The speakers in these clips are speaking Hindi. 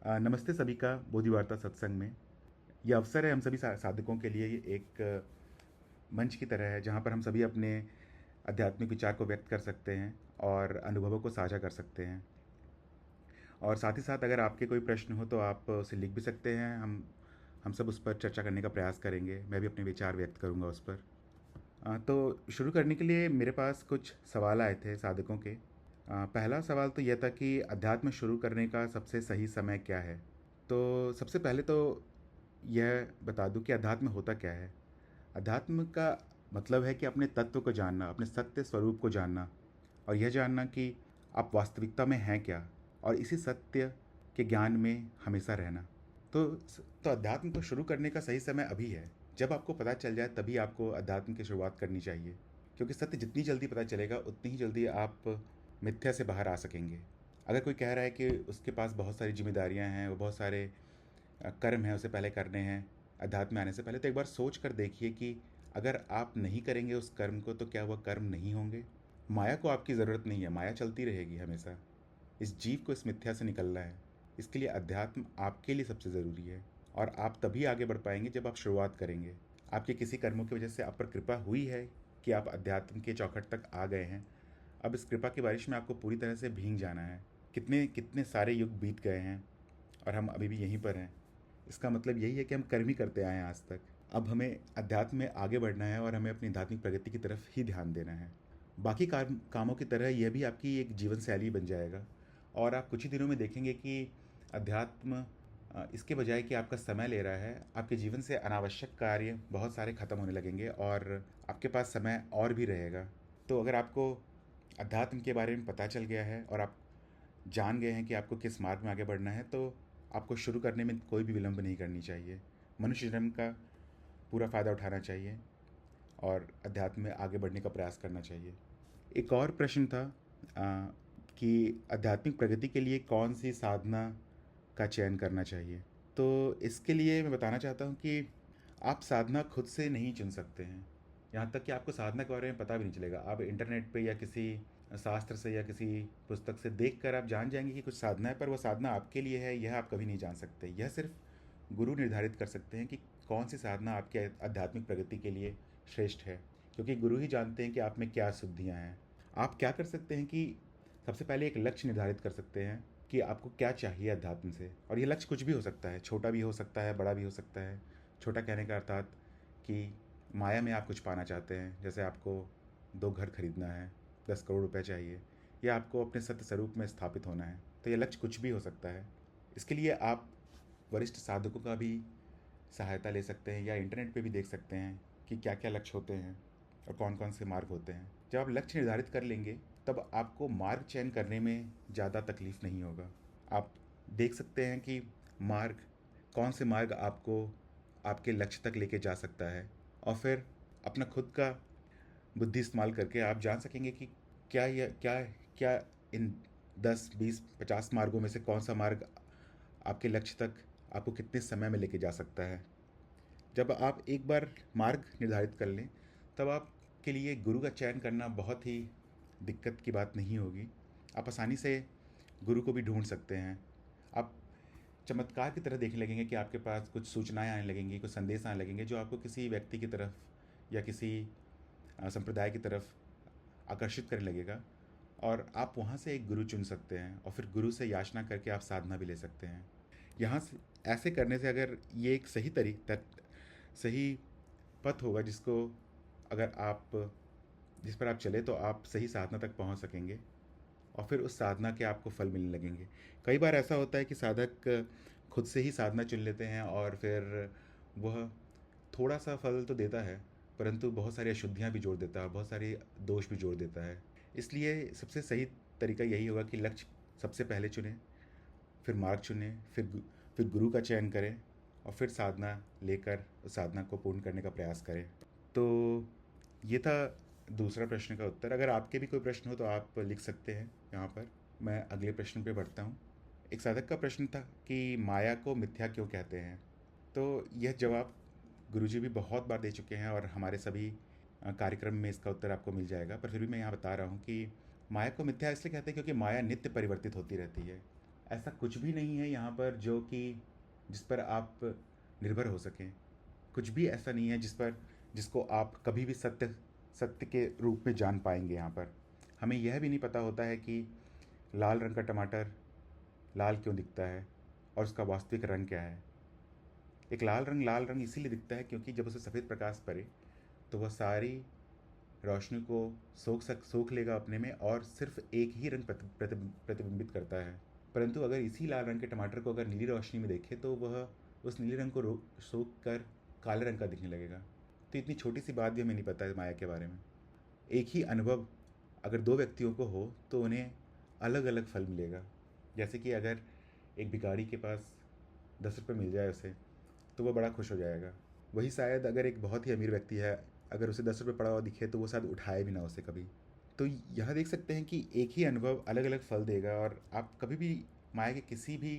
नमस्ते सभी का बोधि वार्ता सत्संग में। यह अवसर है हम सभी साधकों के लिए। ये एक मंच की तरह है जहाँ पर हम सभी अपने आध्यात्मिक विचार को व्यक्त कर सकते हैं और अनुभवों को साझा कर सकते हैं। और साथ ही साथ अगर आपके कोई प्रश्न हो तो आप उसे लिख भी सकते हैं। हम सब उस पर चर्चा करने का प्रयास करेंगे। मैं भी अपने विचार व्यक्त करूँगा उस पर। तो शुरू करने के लिए मेरे पास कुछ सवाल आए थे साधकों के। पहला सवाल तो यह था कि अध्यात्म शुरू करने का सबसे सही समय क्या है। तो सबसे पहले तो यह बता दूं कि अध्यात्म होता क्या है। अध्यात्म का मतलब है कि अपने तत्व को जानना, अपने सत्य स्वरूप को जानना, और यह जानना कि आप वास्तविकता में हैं क्या, और इसी सत्य के ज्ञान में हमेशा रहना। तो तो अध्यात्म को शुरू करने का सही समय अभी है। जब आपको पता चल जाए तभी आपको अध्यात्म की शुरुआत करनी चाहिए, क्योंकि सत्य जितनी जल्दी पता चलेगा उतनी ही जल्दी आप मिथ्या से बाहर आ सकेंगे। अगर कोई कह रहा है कि उसके पास बहुत सारी जिम्मेदारियां हैं, वो बहुत सारे कर्म हैं उसे पहले करने हैं अध्यात्म में आने से पहले, तो एक बार सोच कर देखिए कि अगर आप नहीं करेंगे उस कर्म को तो क्या वह कर्म नहीं होंगे। माया को आपकी ज़रूरत नहीं है, माया चलती रहेगी हमेशा। इस जीव को इस मिथ्या से निकलना है। इसके लिए अध्यात्म आपके लिए सबसे ज़रूरी है, और आप तभी आगे बढ़ पाएंगे जब आप शुरुआत करेंगे। आपके किसी कर्मों की वजह से आप पर कृपा हुई है कि आप अध्यात्म के चौखट तक आ गए हैं। अब इस कृपा की बारिश में आपको पूरी तरह से भीग जाना है। कितने कितने सारे युग बीत गए हैं और हम अभी भी यहीं पर हैं। इसका मतलब यही है कि हम कर्म ही करते आए हैं आज तक। अब हमें अध्यात्म में आगे बढ़ना है और हमें अपनी आध्यात्मिक प्रगति की तरफ ही ध्यान देना है। बाकी कामों की तरह यह भी आपकी एक जीवन शैली बन जाएगा, और आप कुछ ही दिनों में देखेंगे कि अध्यात्म इसके बजाय कि आपका समय ले रहा है, आपके जीवन से अनावश्यक कार्य बहुत सारे खत्म होने लगेंगे और आपके पास समय और भी रहेगा। तो अगर आपको अध्यात्म के बारे में पता चल गया है और आप जान गए हैं कि आपको किस मार्ग में आगे बढ़ना है, तो आपको शुरू करने में कोई भी विलंब नहीं करनी चाहिए। मनुष्य जन्म का पूरा फ़ायदा उठाना चाहिए और अध्यात्म में आगे बढ़ने का प्रयास करना चाहिए। एक और प्रश्न था कि आध्यात्मिक प्रगति के लिए कौन सी साधना का चयन करना चाहिए। तो इसके लिए मैं बताना चाहता हूँ कि आप साधना खुद से नहीं चुन सकते हैं। यहाँ तक कि आपको साधना के बारे में पता भी नहीं चलेगा। आप इंटरनेट पे या किसी शास्त्र से या किसी पुस्तक से देखकर आप जान जाएंगे कि कुछ साधना है, पर वह साधना आपके लिए है यह आप कभी नहीं जान सकते। यह सिर्फ गुरु निर्धारित कर सकते हैं कि कौन सी साधना आपके आध्यात्मिक प्रगति के लिए श्रेष्ठ है, क्योंकि गुरु ही जानते हैं कि आप में क्या शुद्धियाँ हैं। आप क्या कर सकते हैं कि सबसे पहले एक लक्ष्य निर्धारित कर सकते हैं कि आपको क्या चाहिए अध्यात्म से। और ये लक्ष्य कुछ भी हो सकता है, छोटा भी हो सकता है, बड़ा भी हो सकता है। छोटा कहने का अर्थात कि माया में आप कुछ पाना चाहते हैं, जैसे आपको 2 घर खरीदना है, 10 करोड़ रुपए चाहिए, या आपको अपने सत्य स्वरूप में स्थापित होना है। तो ये लक्ष्य कुछ भी हो सकता है। इसके लिए आप वरिष्ठ साधकों का भी सहायता ले सकते हैं या इंटरनेट पे भी देख सकते हैं कि क्या क्या लक्ष्य होते हैं और कौन कौन से मार्ग होते हैं। जब आप लक्ष्य निर्धारित कर लेंगे तब आपको मार्ग चयन करने में ज़्यादा तकलीफ नहीं होगा। आप देख सकते हैं कि मार्ग, कौन से मार्ग आपको आपके लक्ष्य तक लेके जा सकता है, और फिर अपना खुद का बुद्धि इस्तेमाल करके आप जान सकेंगे कि क्या यह क्या क्या इन 10, 20, 50 मार्गों में से कौन सा मार्ग आपके लक्ष्य तक आपको कितने समय में लेके जा सकता है। जब आप एक बार मार्ग निर्धारित कर लें तब आपके लिए गुरु का चयन करना बहुत ही दिक्कत की बात नहीं होगी। आप आसानी से गुरु को भी ढूंढ सकते हैं। आप चमत्कार की तरह देखने लगेंगे कि आपके पास कुछ सूचनाएं आने लगेंगी, कुछ संदेश आने लगेंगे जो आपको किसी व्यक्ति की तरफ या किसी संप्रदाय की तरफ आकर्षित करने लगेगा, और आप वहाँ से एक गुरु चुन सकते हैं और फिर गुरु से याचना करके आप साधना भी ले सकते हैं। यहाँ से ऐसे करने से अगर ये एक सही पथ होगा अगर आप जिस पर आप चले तो आप सही साधना तक पहुँच सकेंगे, और फिर उस साधना के आपको फल मिलने लगेंगे। कई बार ऐसा होता है कि साधक खुद से ही साधना चुन लेते हैं और फिर वह थोड़ा सा फल तो देता है, परंतु बहुत सारी अशुद्धियाँ भी जोड़ देता है, बहुत सारे दोष भी जोड़ देता है। इसलिए सबसे सही तरीका यही होगा कि लक्ष्य सबसे पहले चुनें, फिर मार्ग चुनें, फिर गुरु का चयन करें, और फिर साधना लेकर उस साधना को पूर्ण करने का प्रयास करें। तो ये था दूसरा प्रश्न का उत्तर। अगर आपके भी कोई प्रश्न हो तो आप लिख सकते हैं यहाँ पर। मैं अगले प्रश्न पे बढ़ता हूँ। एक साधक का प्रश्न था कि माया को मिथ्या क्यों कहते हैं। तो यह जवाब गुरुजी भी बहुत बार दे चुके हैं और हमारे सभी कार्यक्रम में इसका उत्तर आपको मिल जाएगा, पर फिर भी मैं यहाँ बता रहा हूँ कि माया को मिथ्या इसलिए कहते हैं क्योंकि माया नित्य परिवर्तित होती रहती है। ऐसा कुछ भी नहीं है यहाँ पर जो कि जिस पर आप निर्भर हो सकें। कुछ भी ऐसा नहीं है जिसको आप कभी भी सत्य सत्य के रूप में जान पाएंगे। यहाँ पर हमें यह भी नहीं पता होता है कि लाल रंग का टमाटर लाल क्यों दिखता है और उसका वास्तविक रंग क्या है। एक लाल रंग इसीलिए दिखता है क्योंकि जब उसे सफ़ेद प्रकाश पड़े तो वह सारी रोशनी को सोख लेगा अपने में और सिर्फ एक ही रंग प्रतिबिंबित करता है। परंतु अगर इसी लाल रंग के टमाटर को अगर नीली रोशनी में देखें तो वह उस नीले रंग को सोख कर काले रंग का दिखने लगेगा। तो इतनी छोटी सी बात भी हमें नहीं पता है माया के बारे में। एक ही अनुभव अगर दो व्यक्तियों को हो तो उन्हें अलग अलग फल मिलेगा। जैसे कि अगर एक भिखारी के पास 10 रुपये मिल जाए उसे तो वह बड़ा खुश हो जाएगा। वही शायद अगर एक बहुत ही अमीर व्यक्ति है, अगर उसे 10 रुपये पड़ा हुआ दिखे तो वो शायद उठाए भी ना उसे कभी। तो यहाँ देख सकते हैं कि एक ही अनुभव अलग अलग फल देगा और आप कभी भी माया के किसी भी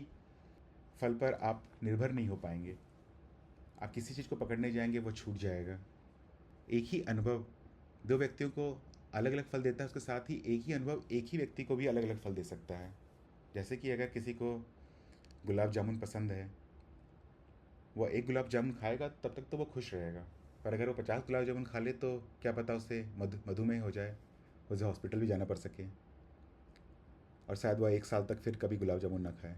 फल पर आप निर्भर नहीं हो पाएंगे। आप किसी चीज़ को पकड़ने जाएंगे वो छूट जाएगा। एक ही अनुभव दो व्यक्तियों को अलग अलग फल देता है, उसके साथ ही एक ही अनुभव एक ही व्यक्ति को भी अलग अलग फल दे सकता है। जैसे कि अगर किसी को गुलाब जामुन पसंद है, वह एक गुलाब जामुन खाएगा तब तक तो वो खुश रहेगा। पर अगर वो 50 गुलाब जामुन खा ले तो क्या पता उसे मधुमेह हो जाए, उसे हॉस्पिटल भी जाना पड़ सके और शायद वह 1 साल तक फिर कभी गुलाब जामुन ना खाए।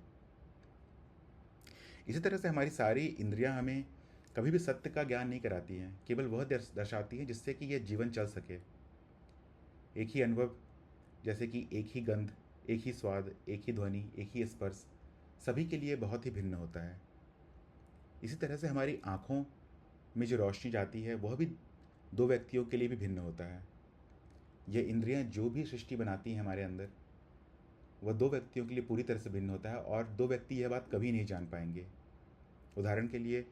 इसी तरह से हमारी सारी इंद्रियां हमें कभी भी सत्य का ज्ञान नहीं कराती हैं, केवल वह दर्शाती हैं जिससे कि यह जीवन चल सके। एक ही अनुभव, जैसे कि एक ही गंध, एक ही स्वाद, एक ही ध्वनि, एक ही स्पर्श, सभी के लिए बहुत ही भिन्न होता है। इसी तरह से हमारी आँखों में जो रोशनी जाती है वह भी दो व्यक्तियों के लिए भी भिन्न होता है। ये इंद्रियां जो भी सृष्टि बनाती हैं हमारे अंदर, वह दो व्यक्तियों के लिए पूरी तरह से भिन्न होता है और दो व्यक्ति यह बात कभी नहीं जान पाएंगे। उदाहरण के लिए,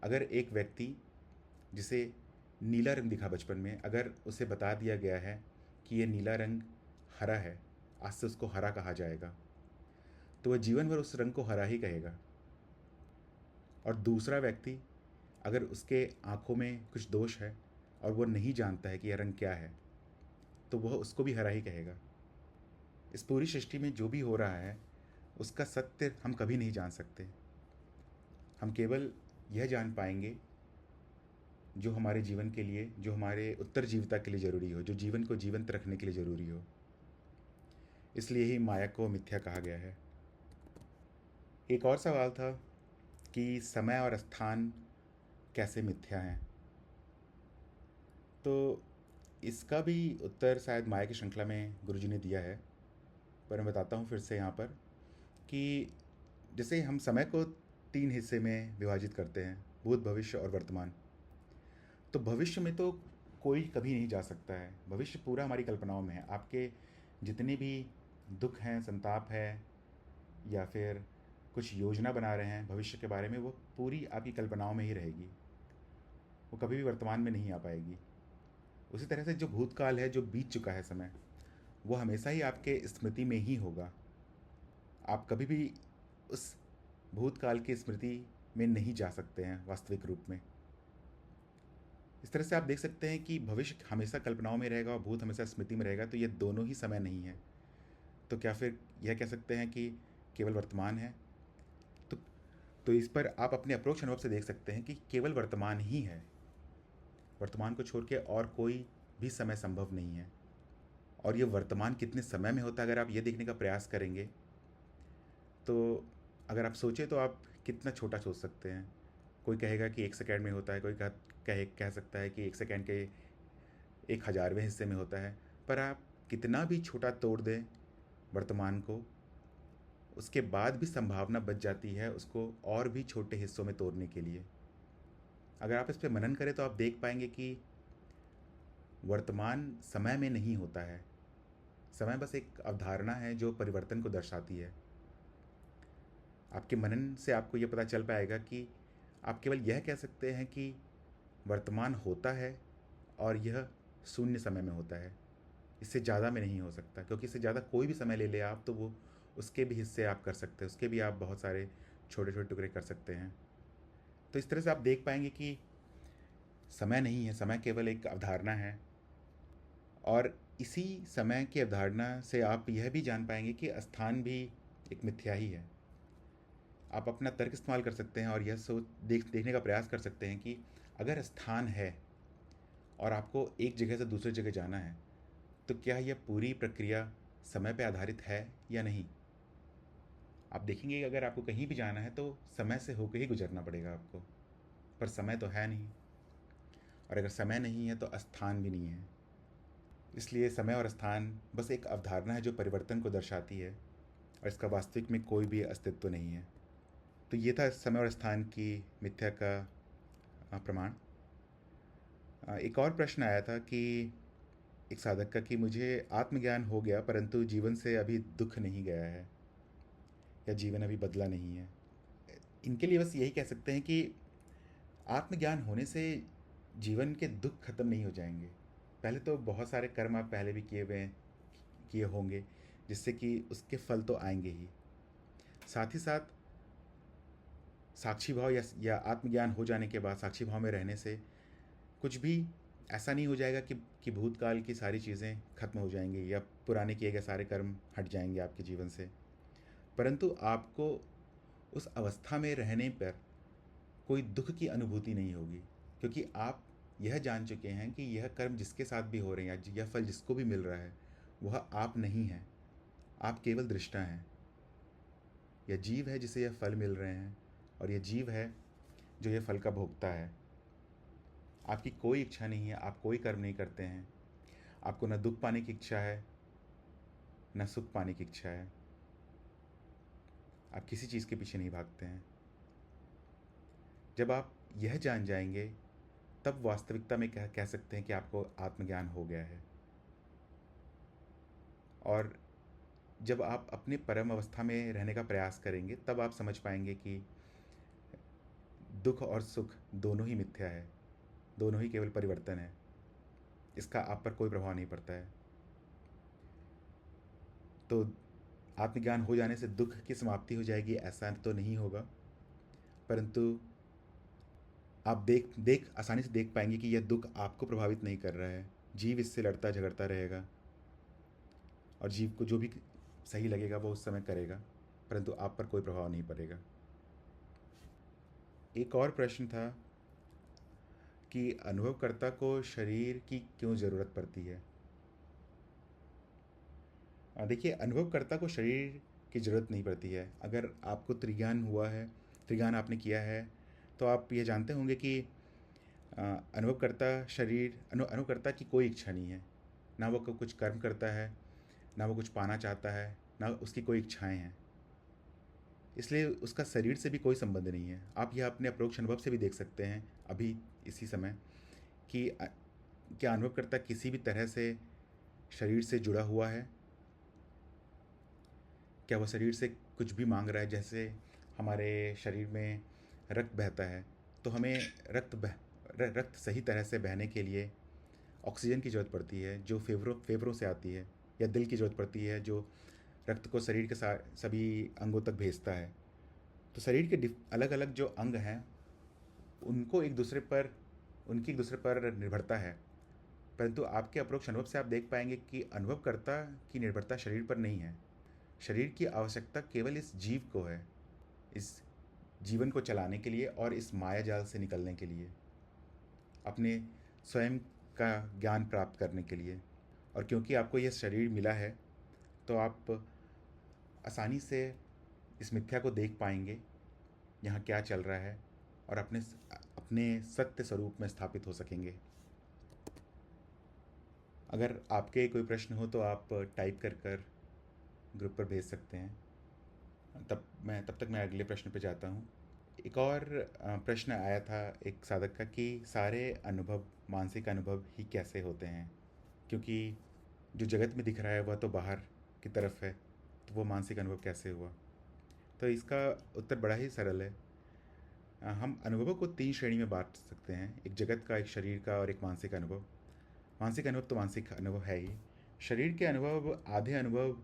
अगर एक व्यक्ति जिसे नीला रंग दिखा बचपन में, अगर उसे बता दिया गया है कि यह नीला रंग हरा है, आज से उसको हरा कहा जाएगा, तो वह जीवन भर उस रंग को हरा ही कहेगा। और दूसरा व्यक्ति, अगर उसके आँखों में कुछ दोष है और वह नहीं जानता है कि यह रंग क्या है, तो वह उसको भी हरा ही कहेगा। इस पूरी सृष्टि में जो भी हो रहा है उसका सत्य हम कभी नहीं जान सकते। हम केवल यह जान पाएंगे जो हमारे जीवन के लिए, जो हमारे उत्तरजीविता के लिए ज़रूरी हो, जो जीवन को जीवंत रखने के लिए ज़रूरी हो। इसलिए ही माया को मिथ्या कहा गया है। एक और सवाल था कि समय और स्थान कैसे मिथ्या हैं। तो इसका भी उत्तर शायद माया की श्रृंखला में गुरुजी ने दिया है, पर मैं बताता हूँ फिर से यहाँ पर कि जैसे हम समय को 3 हिस्से में विभाजित करते हैं, भूत, भविष्य और वर्तमान। तो भविष्य में तो कोई कभी नहीं जा सकता है। भविष्य पूरा हमारी कल्पनाओं में है। आपके जितने भी दुख हैं, संताप है, या फिर कुछ योजना बना रहे हैं भविष्य के बारे में, वो पूरी आपकी कल्पनाओं में ही रहेगी, वो कभी भी वर्तमान में नहीं आ पाएगी। उसी तरह से जो भूतकाल है, जो बीत चुका है समय, वो हमेशा ही आपके स्मृति में ही होगा। आप कभी भी उस भूतकाल की स्मृति में नहीं जा सकते हैं वास्तविक रूप में। इस तरह से आप देख सकते हैं कि भविष्य हमेशा कल्पनाओं में रहेगा और भूत हमेशा स्मृति में रहेगा, तो ये दोनों ही समय नहीं है। तो क्या फिर यह कह सकते हैं कि केवल वर्तमान है? तो तो इस पर आप अपने अप्रोच अनुभव से देख सकते हैं कि केवल वर्तमान ही है। वर्तमान को छोड़ के और कोई भी समय संभव नहीं है। और ये वर्तमान कितने समय में होता है, अगर आप ये देखने का प्रयास करेंगे तो अगर आप सोचें तो आप कितना छोटा सोच सकते हैं। कोई कहेगा कि 1 सेकेंड में होता है, कोई कह सकता है कि 1 सेकेंड के 1,000वें हिस्से में होता है। पर आप कितना भी छोटा तोड़ दें वर्तमान को, उसके बाद भी संभावना बच जाती है उसको और भी छोटे हिस्सों में तोड़ने के लिए। अगर आप इस पर मनन करें तो आप देख पाएंगे कि वर्तमान समय में नहीं होता है। समय बस एक अवधारणा है जो परिवर्तन को दर्शाती है। आपके मनन से आपको यह पता चल पाएगा कि आप केवल यह कह सकते हैं कि वर्तमान होता है और यह शून्य समय में होता है, इससे ज़्यादा में नहीं हो सकता। क्योंकि इससे ज़्यादा कोई भी समय ले ले आप, तो वो उसके भी हिस्से आप कर सकते हैं, उसके भी आप बहुत सारे छोटे छोटे टुकड़े कर सकते हैं। तो इस तरह से आप देख पाएंगे कि समय नहीं है, समय केवल एक अवधारणा है। और इसी समय की अवधारणा से आप यह भी जान पाएंगे कि स्थान भी एक मिथ्या ही है। आप अपना तर्क इस्तेमाल कर सकते हैं और यह देखने का प्रयास कर सकते हैं कि अगर स्थान है और आपको एक जगह से दूसरी जगह जाना है, तो क्या यह पूरी प्रक्रिया समय पे आधारित है या नहीं। आप देखेंगे कि अगर आपको कहीं भी जाना है तो समय से होकर ही गुजरना पड़ेगा आपको, पर समय तो है नहीं, और अगर समय नहीं है तो स्थान भी नहीं है। इसलिए समय और स्थान बस एक अवधारणा है जो परिवर्तन को दर्शाती है, और इसका वास्तविक में कोई भी अस्तित्व नहीं है। तो ये था समय और स्थान की मिथ्या का प्रमाण। एक और प्रश्न आया था कि एक साधक का कि मुझे आत्मज्ञान हो गया परंतु जीवन से अभी दुख नहीं गया है, या जीवन अभी बदला नहीं है। इनके लिए बस यही कह सकते हैं कि आत्मज्ञान होने से जीवन के दुख खत्म नहीं हो जाएंगे। पहले तो बहुत सारे कर्म आप पहले भी किए होंगे, जिससे कि उसके फल तो आएंगे ही। साथ ही साथ साक्षी भाव या आत्मज्ञान हो जाने के बाद साक्षी भाव में रहने से कुछ भी ऐसा नहीं हो जाएगा कि भूतकाल की सारी चीज़ें खत्म हो जाएंगी या पुराने किए गए सारे कर्म हट जाएंगे आपके जीवन से, परंतु आपको उस अवस्था में रहने पर कोई दुख की अनुभूति नहीं होगी, क्योंकि आप यह जान चुके हैं कि यह कर्म जिसके साथ भी हो रहे हैं, यह फल जिसको भी मिल रहा है, वह आप नहीं हैं। आप केवल दृष्टा हैं। यह जीव है जिसे यह फल मिल रहे हैं, और यह जीव है जो यह फल का भोगता है। आपकी कोई इच्छा नहीं है, आप कोई कर्म नहीं करते हैं। आपको न दुख पाने की इच्छा है, न सुख पाने की इच्छा है। आप किसी चीज़ के पीछे नहीं भागते हैं। जब आप यह जान जाएंगे तब वास्तविकता में कह सकते हैं कि आपको आत्मज्ञान हो गया है। और जब आप अपने परम अवस्था में रहने का प्रयास करेंगे तब आप समझ पाएंगे कि दुख और सुख दोनों ही मिथ्या है, दोनों ही केवल परिवर्तन है। इसका आप पर कोई प्रभाव नहीं पड़ता है। तो आत्मज्ञान हो जाने से दुख की समाप्ति हो जाएगी ऐसा तो नहीं होगा, परंतु आप देख आसानी से देख पाएंगे कि यह दुख आपको प्रभावित नहीं कर रहा है। जीव इससे लड़ता झगड़ता रहेगा, और जीव को जो भी सही लगेगा वो उस समय करेगा, परंतु आप पर कोई प्रभाव नहीं पड़ेगा। एक और प्रश्न था कि अनुभवकर्ता को शरीर की क्यों ज़रूरत पड़ती है। देखिए, अनुभवकर्ता को शरीर की ज़रूरत नहीं पड़ती है। अगर आपको त्रिज्ञान हुआ है, त्रिज्ञान आपने किया है, तो आप ये जानते होंगे कि अनुभवकर्ता की कोई इच्छा नहीं है। ना वो कुछ कर्म करता है, ना वो कुछ पाना चाहता है, ना उसकी कोई इच्छाएं हैं। इसलिए उसका शरीर से भी कोई संबंध नहीं है। आप यह अपने अप्रोक्ष अनुभव से भी देख सकते हैं अभी इसी समय कि क्या अनुभवकर्ता किसी भी तरह से शरीर से जुड़ा हुआ है। क्या वो शरीर से कुछ भी मांग रहा है। जैसे हमारे शरीर में रक्त बहता है, तो हमें रक्त सही तरह से बहने के लिए ऑक्सीजन की ज़रूरत पड़ती है, जो फेफड़ों से आती है, या दिल की ज़रूरत पड़ती है जो रक्त को शरीर के सभी अंगों तक भेजता है। तो शरीर के अलग अलग जो अंग हैं उनको उनकी एक दूसरे पर निर्भरता है, परंतु आपके अप्रोक्ष अनुभव से आप देख पाएंगे कि अनुभवकर्ता की निर्भरता शरीर पर नहीं है। शरीर की आवश्यकता केवल इस जीव को है, इस जीवन को चलाने के लिए और इस माया जाल से निकलने के लिए, अपने स्वयं का ज्ञान प्राप्त करने के लिए। और क्योंकि आपको यह शरीर मिला है, तो आप आसानी से इस मिथ्या को देख पाएंगे, यहाँ क्या चल रहा है, और अपने सत्य स्वरूप में स्थापित हो सकेंगे। अगर आपके कोई प्रश्न हो तो आप टाइप कर ग्रुप पर भेज सकते हैं। तब तक मैं अगले प्रश्न पे जाता हूँ। एक और प्रश्न आया था एक साधक का कि सारे अनुभव मानसिक अनुभव ही कैसे होते हैं, क्योंकि जो जगत में दिख रहा है वह तो बाहर की तरफ है, तो वो मानसिक अनुभव कैसे हुआ। तो इसका उत्तर बड़ा ही सरल है। हम अनुभवों को 3 श्रेणी में बांट सकते हैं, एक जगत का, एक शरीर का और एक मानसिक अनुभव। मानसिक अनुभव तो मानसिक अनुभव है ही। शरीर के अनुभव, आधे अनुभव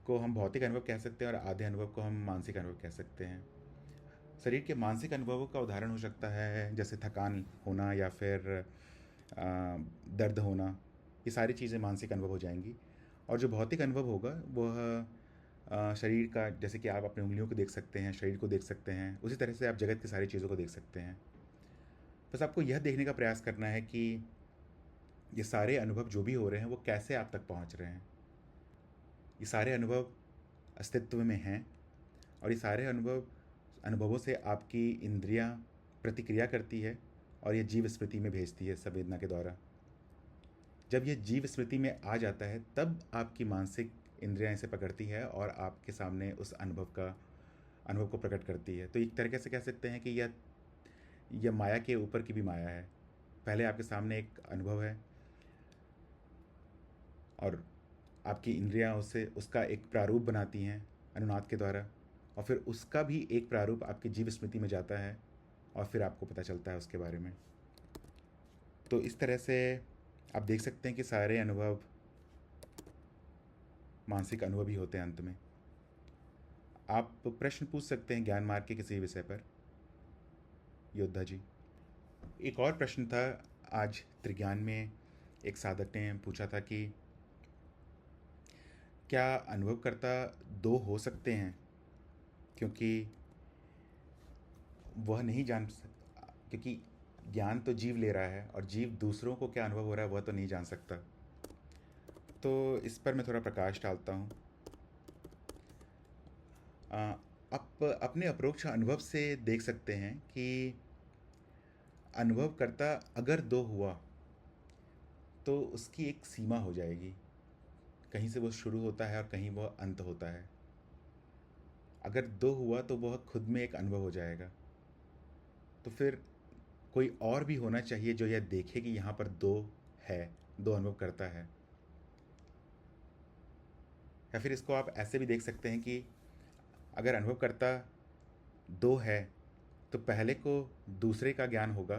को हम भौतिक अनुभव कह सकते हैं और आधे अनुभव को हम मानसिक अनुभव कह सकते हैं। शरीर के मानसिक अनुभवों का उदाहरण हो सकता है जैसे थकान होना या फिर दर्द होना। ये सारी चीज़ें मानसिक अनुभव हो जाएंगी। और जो भौतिक अनुभव होगा वह शरीर का, जैसे कि आप अपनी उंगलियों को देख सकते हैं, शरीर को देख सकते हैं, उसी तरह से आप जगत की सारी चीज़ों को देख सकते हैं। बस आपको यह देखने का प्रयास करना है कि ये सारे अनुभव जो भी हो रहे हैं वो कैसे आप तक पहुंच रहे हैं। ये सारे अनुभव अस्तित्व में हैं, और ये सारे अनुभवों से आपकी इंद्रियां प्रतिक्रिया करती है, और ये जीव स्मृति में भेजती है संवेदना के द्वारा। जब ये जीव स्मृति में आ जाता है तब आपकी मानसिक इंद्रियां इसे पकड़ती है और आपके सामने उस अनुभव को प्रकट करती है। तो एक तरीके से कह सकते हैं कि यह माया के ऊपर की भी माया है। पहले आपके सामने एक अनुभव है और आपकी इंद्रियां उसका एक प्रारूप बनाती हैं अनुनाद के द्वारा, और फिर उसका भी एक प्रारूप आपकी जीव स्मृति में जाता है, और फिर आपको पता चलता है उसके बारे में। तो इस तरह से आप देख सकते हैं कि सारे अनुभव मानसिक अनुभव ही होते हैं अंत में। आप प्रश्न पूछ सकते हैं ज्ञान मार्ग के किसी विषय पर, योद्धा जी। एक और प्रश्न था आज त्रिज्ञान में, एक साधक ने पूछा था कि क्या अनुभवकर्ता दो हो सकते हैं, क्योंकि वह नहीं जान सकता, क्योंकि ज्ञान तो जीव ले रहा है और जीव दूसरों को क्या अनुभव हो रहा है वह तो नहीं जान सकता। तो इस पर मैं थोड़ा प्रकाश डालता हूँ। आप अपने अपरोक्ष अनुभव से देख सकते हैं कि अनुभवकर्ता अगर दो हुआ तो उसकी एक सीमा हो जाएगी, कहीं से वो शुरू होता है और कहीं वह अंत होता है। अगर दो हुआ तो वह खुद में एक अनुभव हो जाएगा। तो फिर कोई और भी होना चाहिए जो यह देखे कि यहाँ पर दो है, दो अनुभव करता है। या फिर इसको आप ऐसे भी देख सकते हैं कि अगर अनुभव करता दो है तो पहले को दूसरे का ज्ञान होगा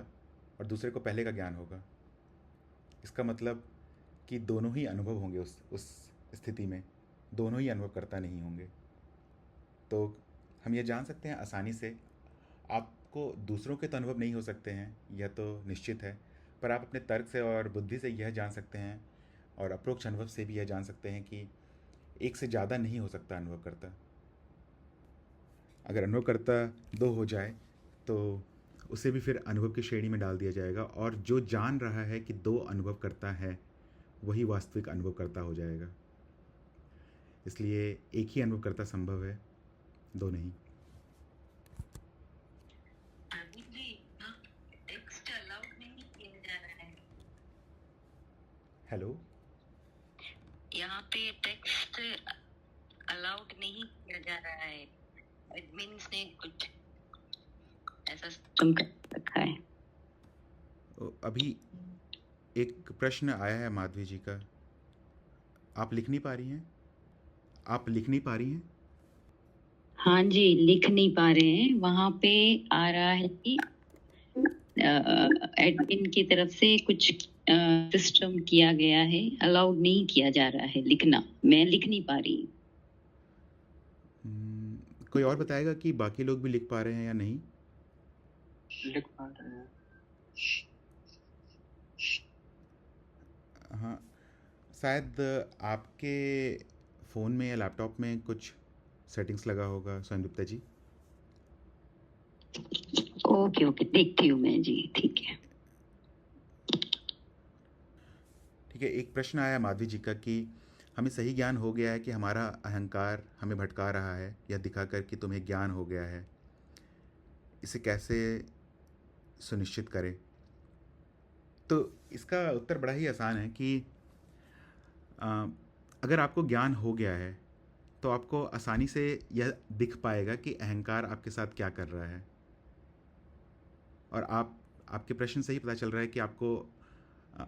और दूसरे को पहले का ज्ञान होगा। इसका मतलब कि दोनों ही अनुभव होंगे उस स्थिति में, दोनों ही अनुभवकर्ता नहीं होंगे। तो हम ये जान सकते हैं आसानी से, आपको दूसरों के तो अनुभव नहीं हो सकते हैं, यह तो निश्चित है, पर आप अपने तर्क से और बुद्धि से यह जान सकते हैं, और अप्रोक्ष अनुभव से भी यह जान सकते हैं कि एक से ज़्यादा नहीं हो सकता अनुभवकर्ता। अगर अनुभवकर्ता दो हो जाए तो उसे भी फिर अनुभव की श्रेणी में डाल दिया जाएगा, और जो जान रहा है कि दो अनुभवकर्ता है वही वास्तविक अनुभवकर्ता हो जाएगा। इसलिए एक ही अनुभवकर्ता संभव है, दो नहीं। टेक्स्ट अलाउड नहीं किया जा रहा है। हेलो, यहाँ पे टेक्स्ट अलाउड नहीं किया जा रहा है। एडमिन्स ने कुछ ऐसा सिस्टम कर रखा है। अभी एक प्रश्न आया है माधवी जी का, आप लिख नहीं पा रही हैं? आप लिख नहीं पा रही हैं? हाँ जी, लिख नहीं पा रहे हैं। वहाँ पे आ रहा है कि एडमिन की तरफ से कुछ सिस्टम किया गया है, अलाउड नहीं किया जा रहा है लिखना। मैं लिख नहीं पा रही। कोई और बताएगा कि बाकी लोग भी लिख पा रहे हैं या नहीं? लिख पा रहे हैं। हाँ, शायद आपके फ़ोन में या लैपटॉप में कुछ सेटिंग्स लगा होगा स्वयं गुप्ता जी। ओके ओके, देखती हूँ मैं जी। ठीक है। ठीक है, एक प्रश्न आया माधवी जी का कि हमें सही ज्ञान हो गया है कि हमारा अहंकार हमें भटका रहा है, यह दिखाकर कि तुम्हें ज्ञान हो गया है, इसे कैसे सुनिश्चित करें? तो इसका उत्तर बड़ा ही आसान है कि अगर आपको ज्ञान हो गया है तो आपको आसानी से यह दिख पाएगा कि अहंकार आपके साथ क्या कर रहा है। और आपके प्रश्न से ही पता चल रहा है कि आपको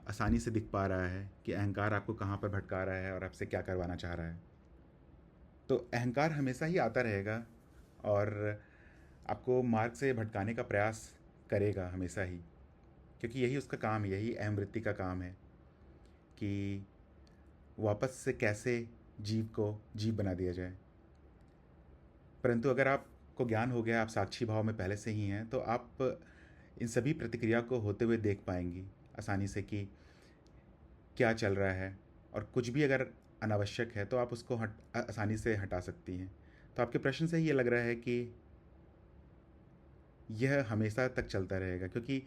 आसानी से दिख पा रहा है कि अहंकार आपको कहाँ पर भटका रहा है और आपसे क्या करवाना चाह रहा है। तो अहंकार हमेशा ही आता रहेगा और आपको मार्ग से भटकाने का प्रयास करेगा हमेशा ही, क्योंकि यही उसका काम है, यही अहम वृत्ति का काम है कि वापस से कैसे जीव को जीव बना दिया जाए। परंतु अगर आपको ज्ञान हो गया, आप साक्षी भाव में पहले से ही हैं, तो आप इन सभी प्रतिक्रिया को होते हुए देख पाएंगी आसानी से कि क्या चल रहा है। और कुछ भी अगर अनावश्यक है तो आप उसको आसानी से हटा सकती हैं। तो आपके प्रश्न से ही ये लग रहा है कि यह हमेशा तक चलता रहेगा, क्योंकि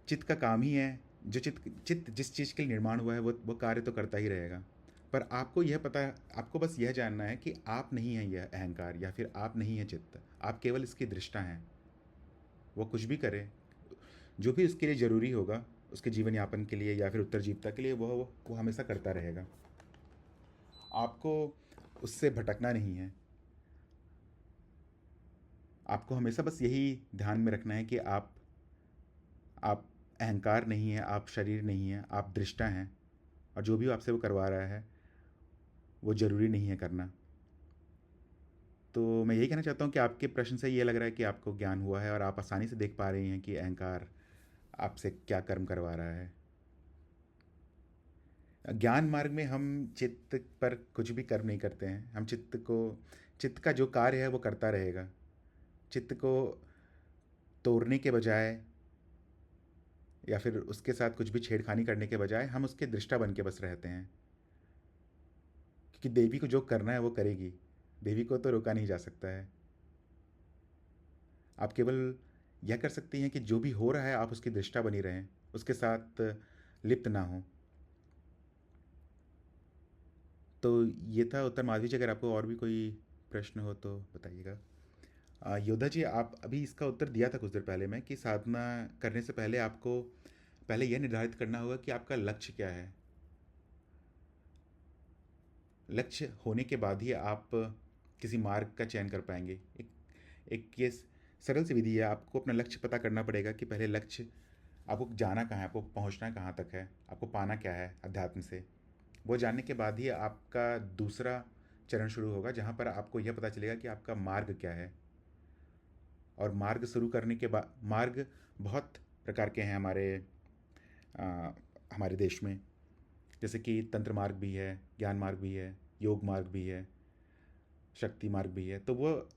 चित्त का काम ही है, जो चित्त चित्त जिस चीज़ के लिए निर्माण हुआ है वो कार्य तो करता ही रहेगा। पर आपको यह पता, आपको बस यह जानना है कि आप नहीं हैं यह अहंकार, या फिर आप नहीं हैं चित्त, आप केवल इसकी दृष्टा हैं। वो कुछ भी करे, जो भी उसके लिए ज़रूरी होगा उसके जीवन यापन के लिए या फिर उत्तरजीविता के लिए, वो हमेशा करता रहेगा। आपको उससे भटकना नहीं है। आपको हमेशा बस यही ध्यान में रखना है कि आप अहंकार नहीं है, आप शरीर नहीं है, आप दृष्टा हैं, और जो भी आपसे वो करवा रहा है वो ज़रूरी नहीं है करना। तो मैं यही कहना चाहता हूँ कि आपके प्रश्न से ये लग रहा है कि आपको ज्ञान हुआ है और आप आसानी से देख पा रही हैं कि अहंकार आपसे क्या कर्म करवा रहा है। ज्ञान मार्ग में हम चित्त पर कुछ भी कर्म नहीं करते हैं। हम चित्त का जो कार्य है वो करता रहेगा। चित्त को तोड़ने के बजाय या फिर उसके साथ कुछ भी छेड़खानी करने के बजाय हम उसके दृष्टा बन के बस रहते हैं, क्योंकि देवी को जो करना है वो करेगी। देवी को तो रोका नहीं जा सकता है। आप केवल यह कर सकती हैं कि जो भी हो रहा है आप उसकी दृष्टा बनी रहें, उसके साथ लिप्त ना हो। तो ये था उत्तर। माधवी जी, अगर आपको और भी कोई प्रश्न हो तो बताइएगा। योधा जी, आप अभी इसका उत्तर दिया था कुछ देर पहले में कि साधना करने से पहले आपको पहले यह निर्धारित करना होगा कि आपका लक्ष्य क्या है। लक्ष्य होने के बाद ही आप किसी मार्ग का चयन कर पाएंगे। एक ये सरल सी विधि है। आपको अपना लक्ष्य पता करना पड़ेगा कि पहले लक्ष्य, आपको जाना कहाँ है, आपको पहुँचना कहाँ तक है, आपको पाना क्या है अध्यात्म से। वो जानने के बाद ही आपका दूसरा चरण शुरू होगा, जहाँ पर आपको यह पता चलेगा कि आपका मार्ग क्या है। और मार्ग शुरू करने के बाद, मार्ग बहुत प्रकार के हैं हमारे देश में, जैसे कि तंत्र मार्ग भी है, ज्ञान मार्ग भी है, योग मार्ग भी है, शक्ति मार्ग भी है। तो वो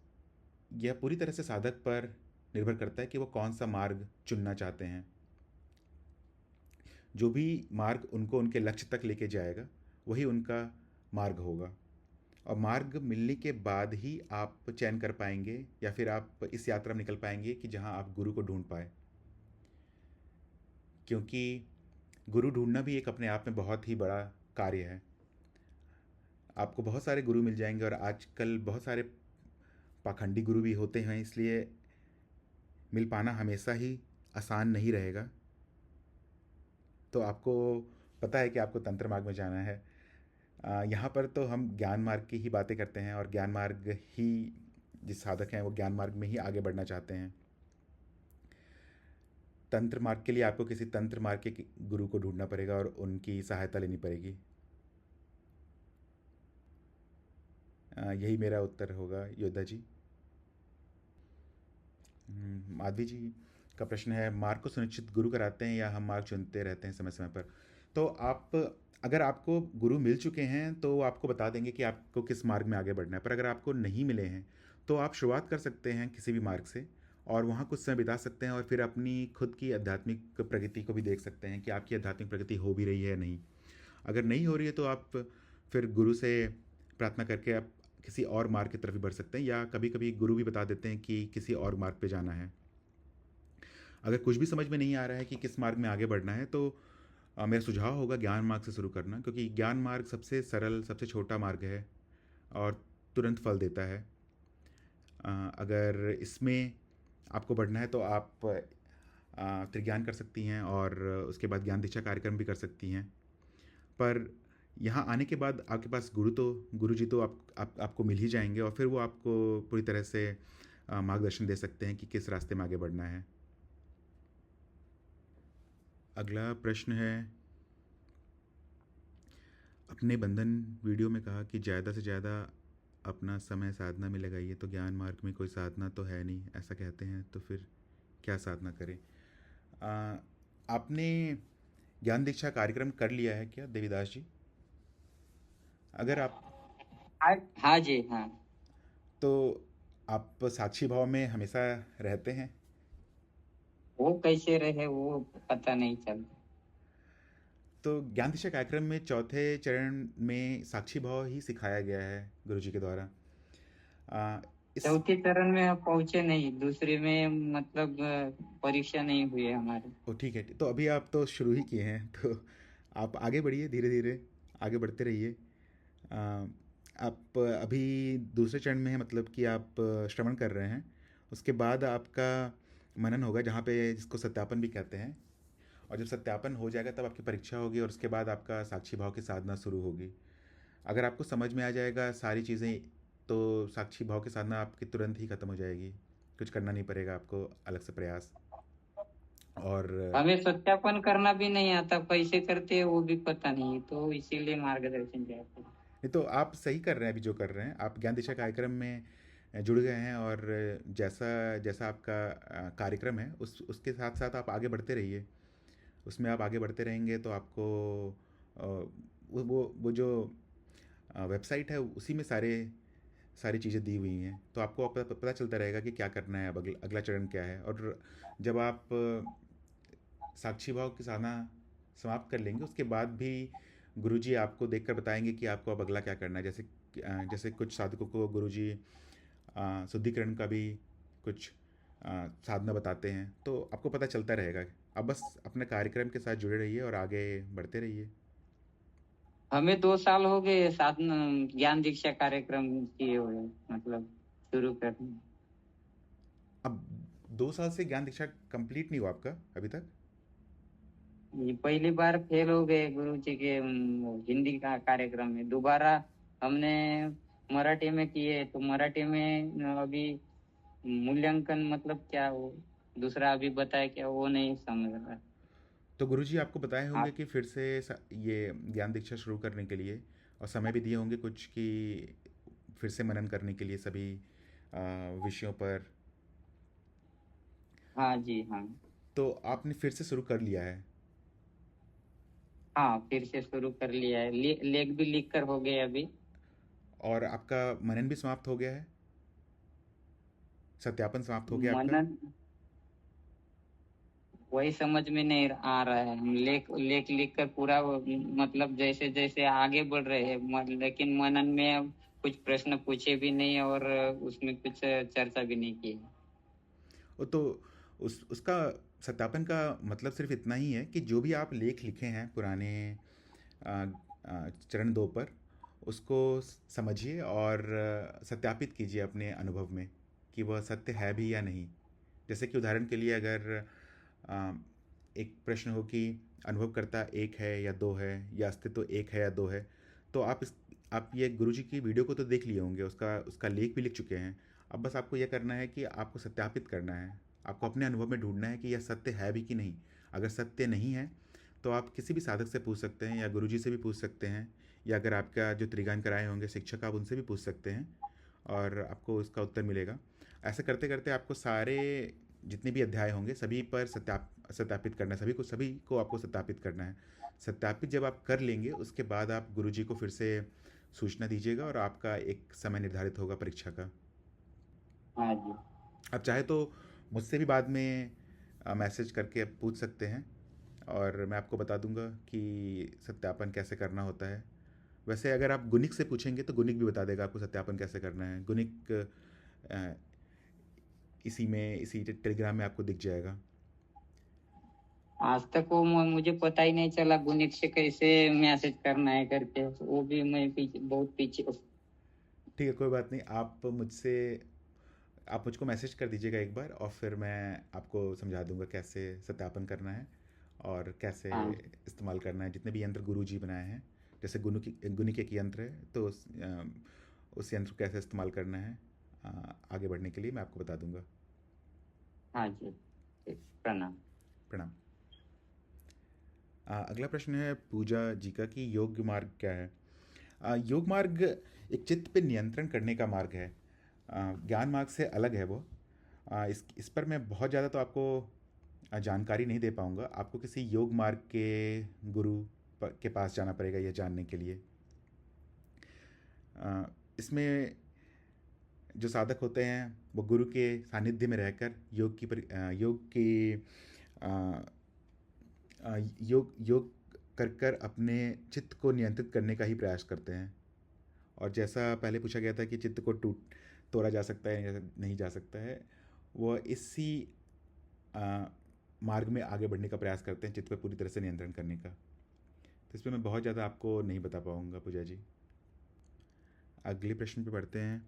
यह पूरी तरह से साधक पर निर्भर करता है कि वो कौन सा मार्ग चुनना चाहते हैं। जो भी मार्ग उनको उनके लक्ष्य तक लेके जाएगा वही उनका मार्ग होगा। और मार्ग मिलने के बाद ही आप चयन कर पाएंगे या फिर आप इस यात्रा में निकल पाएंगे कि जहां आप गुरु को ढूंढ पाए। क्योंकि गुरु ढूंढना भी एक अपने आप में बहुत ही बड़ा कार्य है। आपको बहुत सारे गुरु मिल जाएंगे और आजकल बहुत सारे पाखंडी गुरु भी होते हैं, इसलिए मिल पाना हमेशा ही आसान नहीं रहेगा। तो आपको पता है कि आपको तंत्र मार्ग में जाना है। यहाँ पर तो हम ज्ञान मार्ग की ही बातें करते हैं, और ज्ञान मार्ग ही, जिस साधक हैं वो ज्ञान मार्ग में ही आगे बढ़ना चाहते हैं। तंत्र मार्ग के लिए आपको किसी तंत्र मार्ग के गुरु को ढूंढना पड़ेगा और उनकी सहायता लेनी पड़ेगी। यही मेरा उत्तर होगा योद्धा जी। माधवी जी का प्रश्न है, मार्ग को सुनिश्चित गुरु कराते हैं या हम मार्ग चुनते रहते हैं समय समय पर। तो अगर आपको गुरु मिल चुके हैं तो आपको बता देंगे कि आपको किस मार्ग में आगे बढ़ना है। पर अगर आपको नहीं मिले हैं तो आप शुरुआत कर सकते हैं किसी भी मार्ग से, और वहाँ कुछ समय बिता सकते हैं, और फिर अपनी खुद की आध्यात्मिक प्रगति को भी देख सकते हैं कि आपकी आध्यात्मिक प्रगति हो भी रही है या नहीं। अगर नहीं हो रही है तो आप फिर गुरु से प्रार्थना करके आप किसी और मार्ग की तरफ भी बढ़ सकते हैं, या कभी कभी गुरु भी बता देते हैं कि किसी और मार्ग पे जाना है। अगर कुछ भी समझ में नहीं आ रहा है कि किस मार्ग में आगे बढ़ना है तो मेरा सुझाव होगा ज्ञान मार्ग से शुरू करना, क्योंकि ज्ञान मार्ग सबसे सरल, सबसे छोटा मार्ग है और तुरंत फल देता है। अगर इसमें आपको बढ़ना है तो आप त्रिज्ञान कर सकती हैं और उसके बाद ज्ञान दीक्षा कार्यक्रम भी कर सकती हैं। पर यहाँ आने के बाद आपके पास गुरु जी तो आपको मिल ही जाएंगे, और फिर वो आपको पूरी तरह से मार्गदर्शन दे सकते हैं कि किस रास्ते में आगे बढ़ना है। अगला प्रश्न है, अपने बंधन वीडियो में कहा कि ज़्यादा से ज़्यादा अपना समय साधना में लगाइए, तो ज्ञान मार्ग में कोई साधना तो है नहीं, ऐसा कहते हैं, तो फिर क्या साधना करें? आपने ज्ञान दीक्षा कार्यक्रम कर लिया है क्या देवीदास जी? अगर आप, हाँ जी, हाँ। तो आप साक्षी भाव में हमेशा रहते हैं? वो कैसे रहे वो पता नहीं चलता। तो ज्ञान दिशा कार्यक्रम में चौथे चरण में साक्षी भाव ही सिखाया गया है गुरुजी के द्वारा। आ, इस चौथे चरण में हम पहुंचे नहीं, दूसरे में मतलब परीक्षा नहीं हुई है हमारी। ओ ठीक है, तो अभी आप तो शुरू ही किए हैं, तो आप आगे बढ़िए, धीरे धीरे आगे बढ़ते रहिए। आ, आप अभी दूसरे चरण में हैं, मतलब कि आप श्रवण कर रहे हैं। उसके बाद आपका मनन होगा, जहाँ पे जिसको सत्यापन भी कहते हैं। और जब सत्यापन हो जाएगा तब आपकी परीक्षा होगी, और उसके बाद आपका साक्षी भाव की साधना शुरू होगी। अगर आपको समझ में आ जाएगा सारी चीज़ें, तो साक्षी भाव की साधना आपकी तुरंत ही ख़त्म हो जाएगी। कुछ करना नहीं पड़ेगा आपको अलग से प्रयास। और हमें सत्यापन करना भी नहीं आता, कैसे करते हैं वो भी पता नहीं, तो इसीलिए मार्गदर्शन चाहते हैं। नहीं, तो आप सही कर रहे हैं। अभी जो कर रहे हैं, आप ज्ञान दिशा कार्यक्रम में जुड़ गए हैं, और जैसा जैसा आपका कार्यक्रम है, उसके साथ साथ आप आगे बढ़ते रहिए। उसमें आप आगे बढ़ते रहेंगे तो आपको अ, वो जो वेबसाइट है, उसी में सारी चीज़ें दी हुई हैं, तो आपको पता चलता रहेगा कि क्या करना है, अब अगला चरण क्या है। और जब आप साक्षी भाव की साधना समाप्त कर लेंगे, उसके बाद भी गुरुजी आपको देखकर बताएंगे कि आपको अब अगला क्या करना है। जैसे कुछ साधकों को गुरुजी शुद्धिकरण का भी कुछ साधना बताते हैं, तो आपको पता चलता रहेगा। अब बस अपने कार्यक्रम के साथ जुड़े रहिए और आगे बढ़ते रहिए। हमें 2 साल हो गए साधना ज्ञान दीक्षा कार्यक्रम किए हुए, मतलब शुरू करने। अब 2 साल से ज्ञान दीक्षा कंप्लीट नहीं हुआ आपका अभी तक? ये पहली बार फेल हो गए गुरु जी के हिंदी का कार्यक्रम में। दोबारा हमने मराठी में किए, तो मराठी में अभी मूल्यांकन मतलब क्या वो दूसरा अभी बताया क्या, वो नहीं समझ रहा। तो गुरुजी आपको बताए होंगे आप कि फिर से ये ज्ञान दीक्षा शुरू करने के लिए, और समय भी दिए होंगे कुछ कि फिर से मनन करने के लिए सभी विषयों पर। हाँ जी हाँ। तो आपने फिर से शुरू कर लिया है? हाँ फिर से शुरू कर लिया है, लेख भी लिख कर हो गए अभी। और आपका मनन भी समाप्त हो गया है? सत्यापन समाप्त हो गया आपका? मनन वही समझ में नहीं आ रहा है। हम लेख लेख लिख कर पूरा मतलब जैसे जैसे आगे बढ़ रहे हैं, लेकिन मनन में अब कुछ प्रश्न पूछे भी नहीं और उसमें कुछ चर्चा भी नहीं की। वो तो उसका सत्यापन का मतलब सिर्फ इतना ही है कि जो भी आप लेख लिखे हैं पुराने चरण 2 पर, उसको समझिए और सत्यापित कीजिए अपने अनुभव में कि वह सत्य है भी या नहीं। जैसे कि उदाहरण के लिए, अगर आ, एक प्रश्न हो कि अनुभवकर्ता एक है या दो है, या अस्तित्व एक है या दो है, तो आप ये गुरुजी की वीडियो को तो देख लिए होंगे, उसका उसका लेख भी लिख चुके हैं। अब बस आपको यह करना है कि आपको सत्यापित करना है। आपको अपने अनुभव में ढूंढना है कि यह सत्य है भी कि नहीं। अगर सत्य नहीं है, तो आप किसी भी साधक से पूछ सकते हैं, या गुरुजी से भी पूछ सकते हैं, या अगर आपका जो त्रिगान कराए होंगे शिक्षक, आप उनसे भी पूछ सकते हैं, और आपको उसका उत्तर मिलेगा। ऐसे करते करते आपको सारे जितने भी अध्याय होंगे सभी पर सत्यापित करना है। सभी को आपको सत्यापित करना है। सत्यापित जब आप कर लेंगे, उसके बाद आप गुरुजी को फिर से सूचना दीजिएगा, और आपका एक समय निर्धारित होगा परीक्षा का। हाँ जी। आप चाहे तो मुझसे भी बाद में मैसेज करके पूछ सकते हैं, और मैं आपको बता दूंगा कि सत्यापन कैसे करना होता है। वैसे अगर आप गुनिक से पूछेंगे तो गुनिक भी बता देगा आपको सत्यापन कैसे करना है। गुनिक अ, इसी टेलीग्राम में आपको दिख जाएगा। आज तक वो मुझे पता ही नहीं चला गुनिक से कैसे मैसेज करना है करके, वो भी मैं पीछे बहुत पीछे हूँ। ठीक है, कोई बात नहीं। आप मुझको मैसेज कर दीजिएगा एक बार, और फिर मैं आपको समझा दूंगा कैसे सत्यापन करना है, और कैसे हाँ इस्तेमाल करना है जितने भी यंत्र गुरुजी बनाए हैं। जैसे गुनिक एक यंत्र है, तो उस यंत्र को कैसे इस्तेमाल करना है आगे बढ़ने के लिए मैं आपको बता दूंगा। हाँ जी। ठीक, प्रणाम। प्रणाम। अगला प्रश्न है पूजा जी का कि योग मार्ग क्या है। योग मार्ग एक चित्त पे नियंत्रण करने का मार्ग है। ज्ञान मार्ग से अलग है वो। इस पर मैं बहुत ज़्यादा तो आपको जानकारी नहीं दे पाऊँगा। आपको किसी योग मार्ग के गुरु के पास जाना पड़ेगा यह जानने के लिए। इसमें जो साधक होते हैं वो गुरु के सानिध्य में रहकर योग की कर कर अपने चित्त को नियंत्रित करने का ही प्रयास करते हैं। और जैसा पहले पूछा गया था कि चित्त को तोड़ा जा सकता है या नहीं जा सकता है, वह इसी आ, मार्ग में आगे बढ़ने का प्रयास करते हैं, चित्त पर पूरी तरह से नियंत्रण करने का। तो इस पर मैं बहुत ज़्यादा आपको नहीं बता पाऊँगा पूजा जी। अगले प्रश्न पे बढ़ते हैं।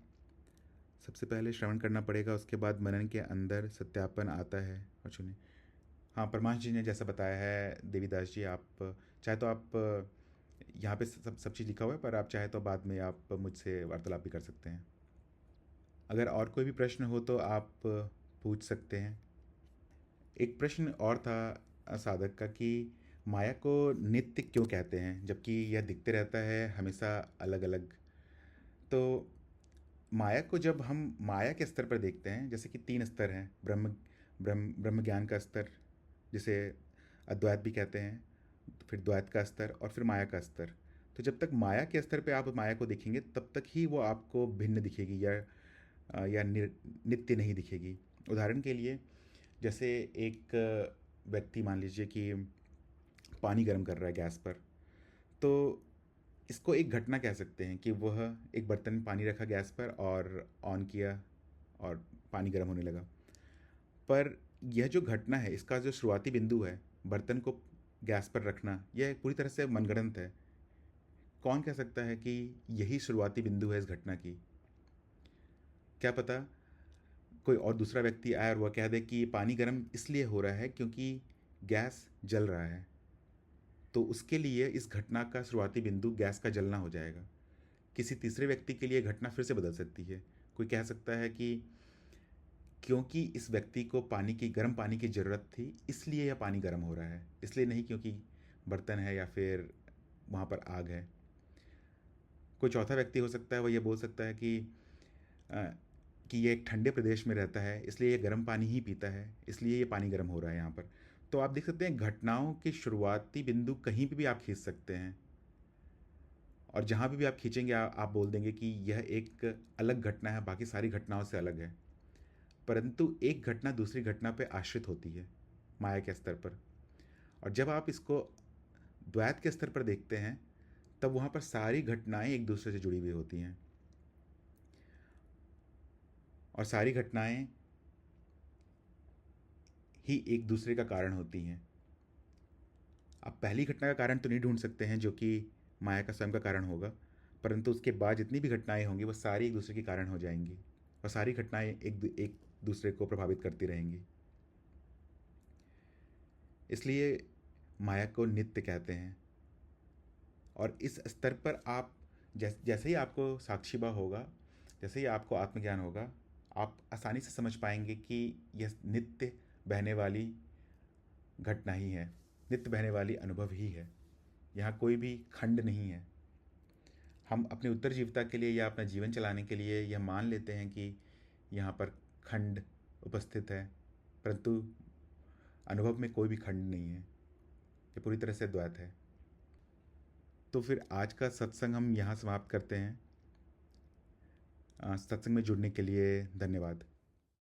सबसे पहले श्रवण करना पड़ेगा, उसके बाद मनन के अंदर सत्यापन आता है और चुने। हाँ, परमांश जी ने जैसा बताया है, देवीदास जी, आप चाहे तो आप यहाँ पे सब चीज़ लिखा हुआ है, पर आप चाहे तो बाद में आप मुझसे वार्तालाप भी कर सकते हैं। अगर और कोई भी प्रश्न हो तो आप पूछ सकते हैं। एक प्रश्न और था साधक का कि माया को नित्य क्यों कहते हैं, जबकि यह दिखते रहता है हमेशा अलग अलग। तो माया को जब हम माया के स्तर पर देखते हैं, जैसे कि 3 स्तर हैं, ब्रह्म ज्ञान का स्तर, जिसे अद्वैत भी कहते हैं, फिर द्वैत का स्तर और फिर माया का स्तर। तो जब तक माया के स्तर पे आप माया को देखेंगे तब तक ही वो आपको भिन्न दिखेगी या नित्य नहीं दिखेगी। उदाहरण के लिए, जैसे एक व्यक्ति मान लीजिए कि पानी गर्म कर रहा है गैस पर, तो इसको एक घटना कह सकते हैं कि वह एक बर्तन में पानी रखा गैस पर और ऑन किया और पानी गर्म होने लगा। पर यह जो घटना है, इसका जो शुरुआती बिंदु है, बर्तन को गैस पर रखना, यह पूरी तरह से मनगढ़ंत है। कौन कह सकता है कि यही शुरुआती बिंदु है इस घटना की? क्या पता कोई और दूसरा व्यक्ति आए और वह कह दे कि पानी गर्म इसलिए हो रहा है क्योंकि गैस जल रहा है, तो उसके लिए इस घटना का शुरुआती बिंदु गैस का जलना हो जाएगा। किसी तीसरे व्यक्ति के लिए घटना फिर से बदल सकती है। कोई कह सकता है कि क्योंकि इस व्यक्ति को गर्म पानी की ज़रूरत थी, इसलिए यह पानी गर्म हो रहा है, इसलिए नहीं क्योंकि बर्तन है या फिर वहाँ पर आग है। कोई चौथा व्यक्ति हो सकता है, वह यह बोल सकता है कि ये एक ठंडे प्रदेश में रहता है, इसलिए ये गर्म पानी ही पीता है, इसलिए ये पानी गर्म हो रहा है यहाँ पर। तो आप देख सकते हैं, घटनाओं के शुरुआती बिंदु कहीं पे भी आप खींच सकते हैं, और जहाँ पे भी आप खींचेंगे आप बोल देंगे कि यह एक अलग घटना है, बाकी सारी घटनाओं से अलग है। परंतु एक घटना दूसरी घटना पे आश्रित होती है माया के स्तर पर। और जब आप इसको द्वैत के स्तर पर देखते हैं, तब वहाँ पर सारी घटनाएं एक दूसरे से जुड़ी हुई होती हैं, और सारी घटनाएं ही एक दूसरे का कारण होती हैं। आप पहली घटना का कारण तो नहीं ढूंढ सकते हैं जो कि माया का स्वयं का कारण होगा, परंतु उसके बाद जितनी भी घटनाएं होंगी वो सारी एक दूसरे के कारण हो जाएंगी, और सारी घटनाएं एक दूसरे को प्रभावित करती रहेंगी। इसलिए माया को नित्य कहते हैं। और इस स्तर पर आप जैसे ही आपको साक्षीभाव होगा, जैसे ही आपको आत्मज्ञान होगा, आप आसानी से समझ पाएंगे कि यह नित्य बहने वाली घटना ही है, नित्य बहने वाली अनुभव ही है। यहाँ कोई भी खंड नहीं है। हम अपनी उत्तरजीविता के लिए या अपना जीवन चलाने के लिए यह मान लेते हैं कि यहाँ पर खंड उपस्थित है, परंतु अनुभव में कोई भी खंड नहीं है, ये पूरी तरह से द्वैत है। तो फिर आज का सत्संग हम यहाँ समाप्त करते हैं। सत्संग में जुड़ने के लिए धन्यवाद।